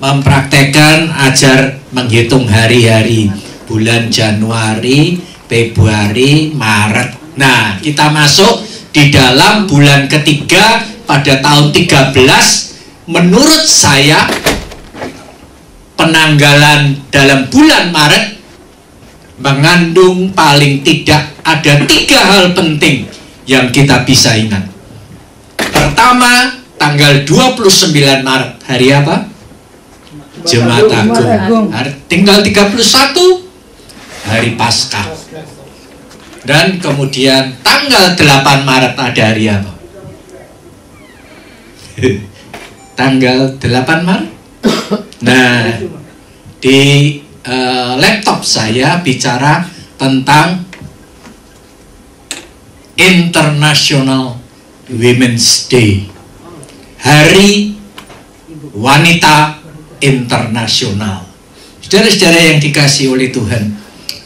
mempraktekkan ajar menghitung hari-hari bulan Januari, Februari, Maret. Nah, kita masuk di dalam bulan ketiga pada tahun 13. Menurut saya penanggalan dalam bulan Maret mengandung paling tidak ada 3 hal penting yang kita bisa ingat. Pertama, tanggal 29 Maret, hari apa? Jumat Agung. Tinggal 31, hari Paskah. Dan kemudian tanggal 8 Maret ada hari apa? Tanggal 8 Maret. Nah, di laptop saya bicara tentang International Women's Day, Hari Wanita Internasional. Saudara-saudara yang dikasihi oleh Tuhan,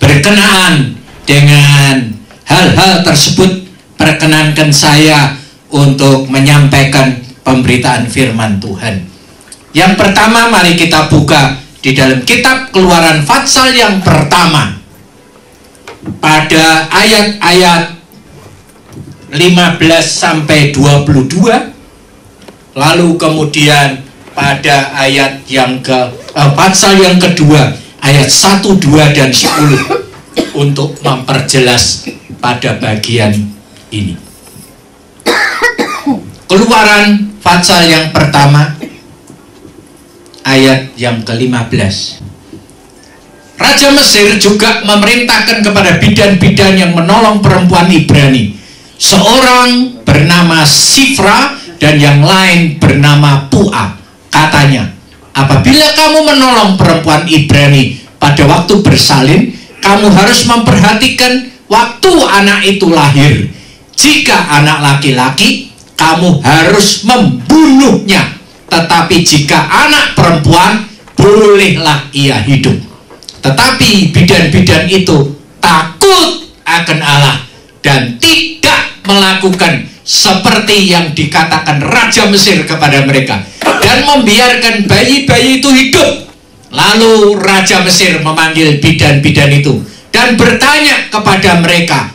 berkenaan dengan hal-hal tersebut, perkenankan saya untuk menyampaikan pemberitaan firman Tuhan. Yang pertama, mari kita buka di dalam kitab Keluaran pasal yang pertama pada ayat-ayat 15 sampai 22, lalu kemudian pada ayat yang pasal yang kedua ayat 1, 2 dan 10 untuk memperjelas pada bagian ini. Keluaran pasal yang pertama ayat yang ke-15. Raja Mesir juga memerintahkan kepada bidan-bidan yang menolong perempuan Ibrani, seorang bernama Sifra dan yang lain bernama Pua. Katanya, apabila kamu menolong perempuan Ibrani pada waktu bersalin, kamu harus memperhatikan waktu anak itu lahir. Jika anak laki-laki, kamu harus membunuhnya. Tetapi jika anak perempuan, bolehlah ia hidup. Tetapi bidan-bidan itu takut akan Allah dan tidak melakukan seperti yang dikatakan Raja Mesir kepada mereka, dan membiarkan bayi-bayi itu hidup. Lalu Raja Mesir memanggil bidan-bidan itu dan bertanya kepada mereka,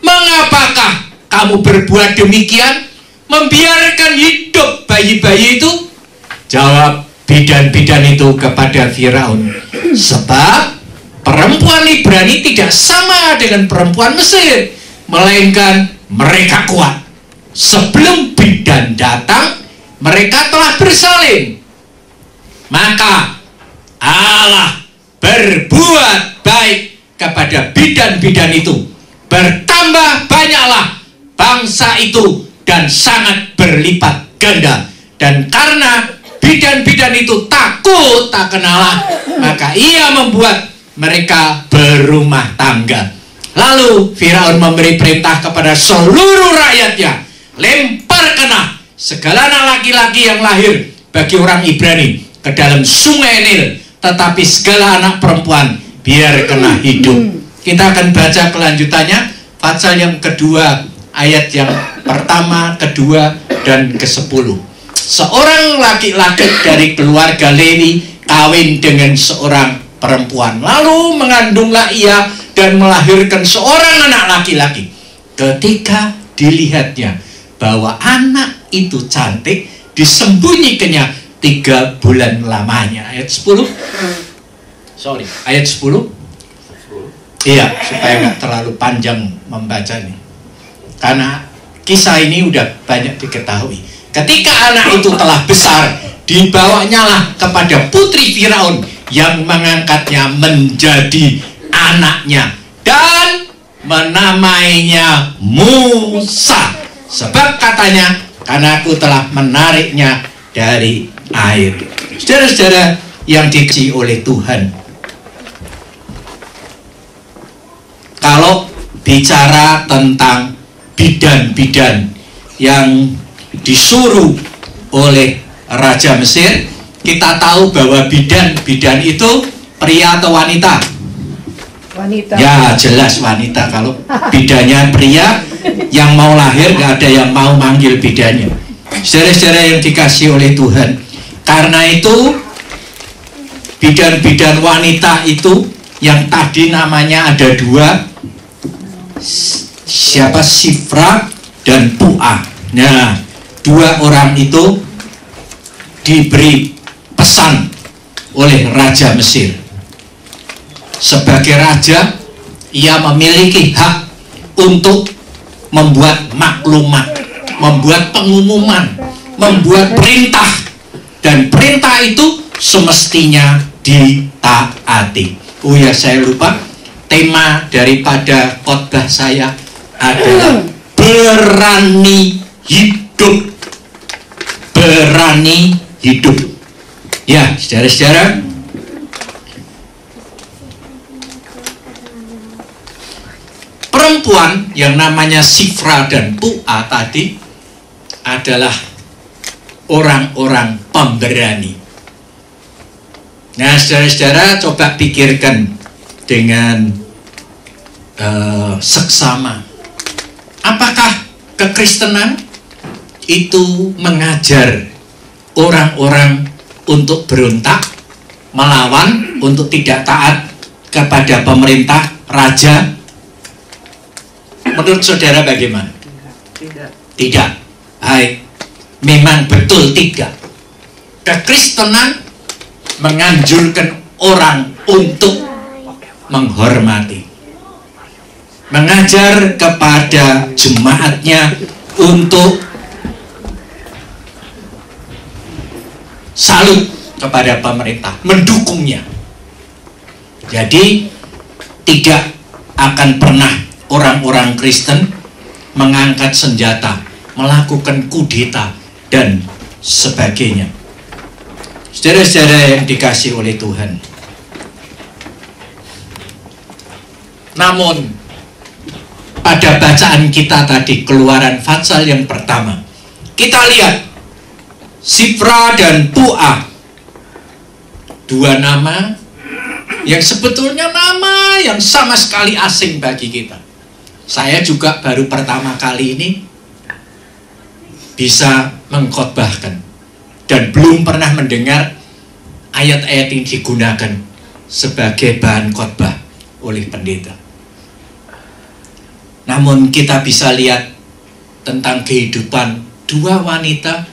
mengapakah kamu berbuat demikian, membiarkan hidup bayi-bayi itu? Jawab bidan-bidan itu kepada Firaun, sebab perempuan Ibrani tidak sama dengan perempuan Mesir, melainkan mereka kuat. Sebelum bidan datang, mereka telah bersalin. Maka Allah berbuat baik kepada bidan-bidan itu. Bertambah banyaklah bangsa itu dan sangat berlipat ganda. Dan karena bidan-bidan itu takut akan Allah, maka ia membuat mereka berumah tangga. Lalu Firaun memberi perintah kepada seluruh rakyatnya, lemparkanlah segala anak laki-laki yang lahir bagi orang Ibrani ke dalam sungai Nil, tetapi segala anak perempuan biarkanlah hidup. Kita akan baca kelanjutannya, pasal yang kedua, ayat yang pertama, kedua, dan ke-10. Seorang laki-laki dari keluarga Lewi kawin dengan seorang perempuan, lalu mengandunglah ia dan melahirkan seorang anak laki-laki. Ketika dilihatnya bahwa anak itu cantik, disembunyikannya 3 bulan lamanya. Ayat 10. Ayat 10. Iya, supaya nggak terlalu panjang membaca ini, karena kisah ini udah banyak diketahui. Ketika anak itu telah besar, dibawanyalah kepada putri Firaun yang mengangkatnya menjadi anaknya dan menamainya Musa, sebab katanya, karena aku telah menariknya dari air. Saudara-saudara yang dikasihi oleh Tuhan, kalau bicara tentang bidan-bidan yang disuruh oleh Raja Mesir, kita tahu bahwa bidan-bidan itu pria atau wanita? Wanita. Ya jelas wanita. Kalau bidannya pria, yang mau lahir gak ada yang mau manggil bidannya. Saudara-saudara yang dikasihi oleh Tuhan, karena itu bidan-bidan wanita itu yang tadi namanya ada dua, siapa, Sifra dan Puah. Nah, dua orang itu diberi pesan oleh Raja Mesir. Sebagai raja, ia memiliki hak untuk membuat maklumat, membuat pengumuman, membuat perintah, dan perintah itu semestinya ditaati. Oh ya, saya lupa, tema daripada khotbah saya adalah berani hidup. Berani hidup. Ya, saudara-saudara, perempuan yang namanya Sifra dan Puah tadi adalah orang-orang pemberani. Nah, saudara-saudara, coba pikirkan dengan seksama. Apakah kekristenan itu mengajar orang-orang untuk berontak, melawan, untuk tidak taat kepada pemerintah, raja? Menurut saudara bagaimana? Tidak. Hai, memang betul tidak. Kekristenan menganjurkan orang untuk menghormati, mengajar kepada jemaatnya untuk salut kepada pemerintah, mendukungnya. Jadi tidak akan pernah orang-orang Kristen mengangkat senjata, melakukan kudeta dan sebagainya. Saudara-saudara yang dikasihi oleh Tuhan, namun pada bacaan kita tadi, Keluaran pasal yang pertama, kita lihat Sifra dan Puah, dua nama yang sebetulnya nama yang sama sekali asing bagi kita. Saya juga baru pertama kali ini bisa mengkhotbahkan dan belum pernah mendengar ayat-ayat yang digunakan sebagai bahan khotbah oleh pendeta. Namun kita bisa lihat tentang kehidupan dua wanita,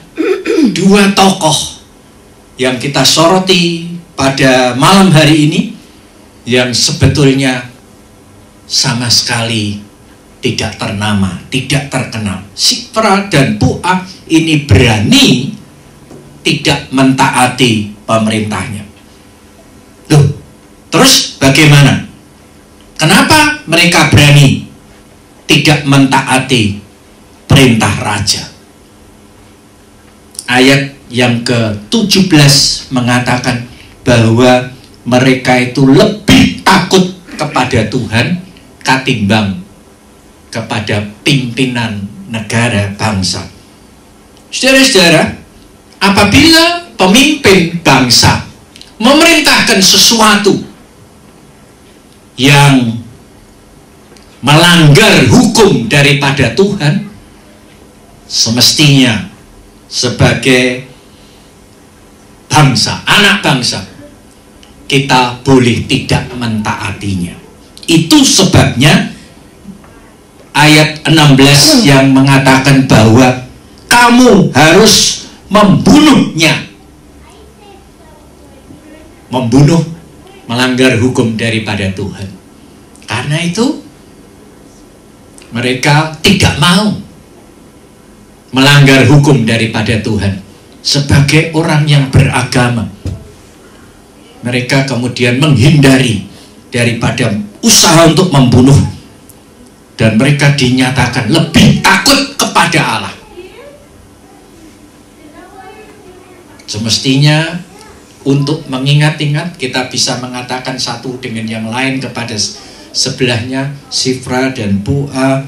dua tokoh yang kita soroti pada malam hari ini, yang sebetulnya sama sekali tidak ternama, tidak terkenal. Sifra dan Puah ini berani tidak mentaati pemerintahnya. Loh, terus bagaimana? Kenapa mereka berani tidak mentaati perintah raja? Ayat yang ke-17 mengatakan bahwa mereka itu lebih takut kepada Tuhan ketimbang kepada pimpinan negara bangsa. Saudara-saudara, apabila pemimpin bangsa memerintahkan sesuatu yang melanggar hukum daripada Tuhan, semestinya sebagai bangsa, anak bangsa, kita boleh tidak mentaatinya. Itu sebabnya ayat 16 yang mengatakan bahwa kamu harus membunuhnya. Membunuh, melanggar hukum daripada Tuhan. Karena itu mereka tidak mau melanggar hukum daripada Tuhan. Sebagai orang yang beragama, mereka kemudian menghindari daripada usaha untuk membunuh, dan mereka dinyatakan lebih takut kepada Allah. Semestinya untuk mengingat-ingat, kita bisa mengatakan satu dengan yang lain kepada sebelahnya, Sifra dan Puah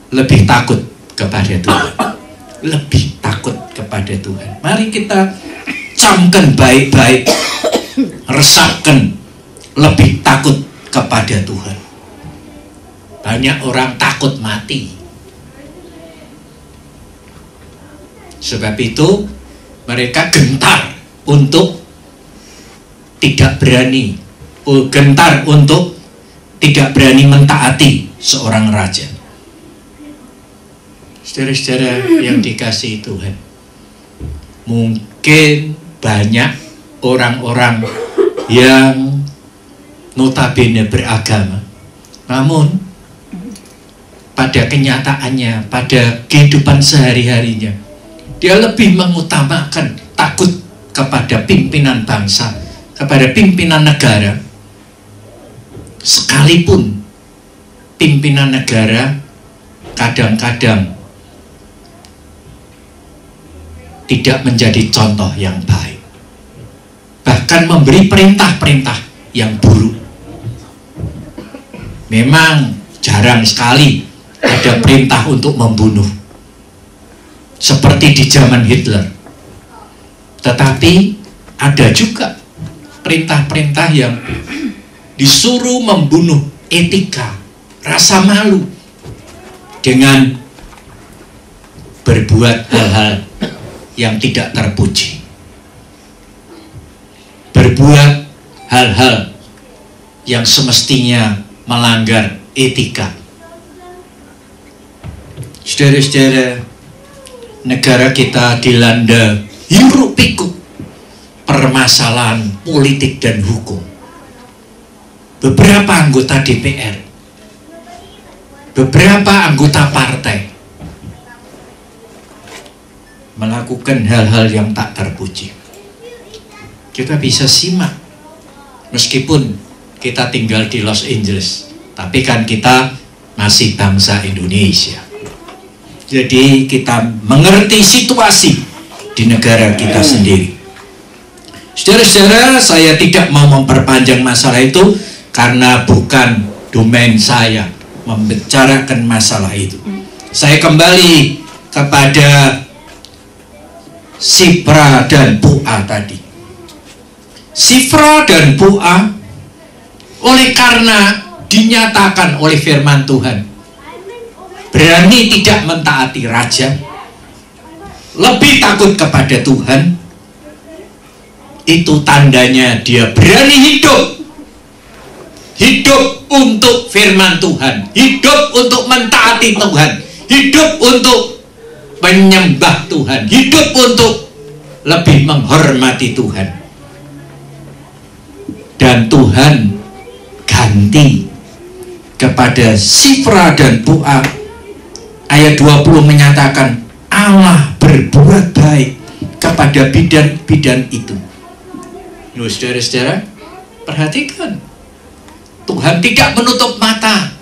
lebih takut kepada Tuhan, lebih takut kepada Tuhan. Mari kita camkan baik-baik, resapkan, lebih takut kepada Tuhan. Banyak orang takut mati. Sebab itu mereka gentar untuk tidak berani, gentar untuk tidak berani mentaati seorang raja. Saudara-saudara yang dikasihi Tuhan, mungkin banyak orang-orang yang notabene beragama, namun pada kenyataannya, pada kehidupan sehari-harinya, dia lebih mengutamakan takut kepada pimpinan bangsa, kepada pimpinan negara, sekalipun pimpinan negara kadang-kadang tidak menjadi contoh yang baik, bahkan memberi perintah-perintah yang buruk. Memang jarang sekali ada perintah untuk membunuh seperti di zaman Hitler, tetapi ada juga perintah-perintah yang disuruh membunuh etika, rasa malu, dengan berbuat hal-hal yang tidak terpuji, berbuat hal-hal yang semestinya melanggar etika. Saudara-saudara, negara kita dilanda hiruk-pikuk permasalahan politik dan hukum. Beberapa anggota DPR, beberapa anggota partai melakukan hal-hal yang tak terpuji. Kita bisa simak, meskipun kita tinggal di Los Angeles, tapi kan kita masih bangsa Indonesia. Jadi kita mengerti situasi di negara kita sendiri. Saudara-saudara, saya tidak mau memperpanjang masalah itu karena bukan domain saya membicarakan masalah itu. Saya kembali kepada Sifra dan Pu'a tadi. Sifra dan Pu'a, oleh karena dinyatakan oleh firman Tuhan berani tidak mentaati raja, lebih takut kepada Tuhan, itu tandanya dia berani hidup untuk firman Tuhan, hidup untuk mentaati Tuhan, hidup untuk menyembah Tuhan, hidup untuk lebih menghormati Tuhan. Dan Tuhan ganti kepada Sifra dan Pu'a. Ayat 20 menyatakan Allah berbuat baik kepada bidan-bidan itu. Loh, saudara-saudara, perhatikan, Tuhan tidak menutup mata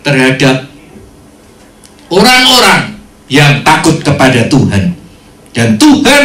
terhadap orang-orang yang takut kepada Tuhan, dan Tuhan